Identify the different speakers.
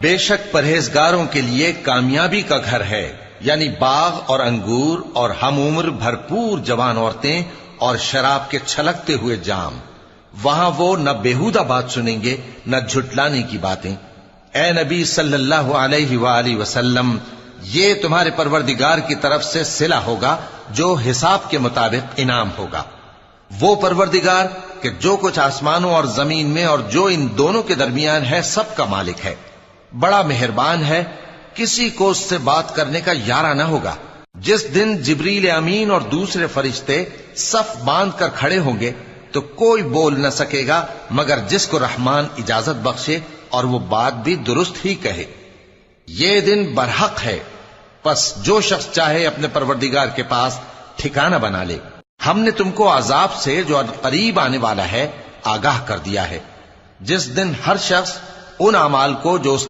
Speaker 1: بے شک پرہیزگاروں کے لیے کامیابی کا گھر ہے، یعنی باغ اور انگور اور ہم عمر بھرپور جوان عورتیں اور شراب کے چھلکتے ہوئے جام۔ وہاں وہ نہ بیہودہ بات سنیں گے نہ جھٹلانے کی باتیں۔ اے نبی صلی اللہ علیہ وآلہ وسلم، یہ تمہارے پروردگار کی طرف سے صلہ ہوگا جو حساب کے مطابق انعام ہوگا۔ وہ پروردگار کہ جو کچھ آسمانوں اور زمین میں اور جو ان دونوں کے درمیان ہے سب کا مالک ہے، بڑا مہربان ہے، کسی کو اس سے بات کرنے کا یارہ نہ ہوگا۔ جس دن جبریل امین اور دوسرے فرشتے صف باندھ کر کھڑے ہوں گے تو کوئی بول نہ سکے گا مگر جس کو رحمان اجازت بخشے اور وہ بات بھی درست ہی کہے۔ یہ دن برحق ہے، پس جو شخص چاہے اپنے پروردگار کے پاس ٹھکانہ بنا لے۔ ہم نے تم کو عذاب سے جو قریب آنے والا ہے آگاہ کر دیا ہے، جس دن ہر شخص ان اعمال کو جو اس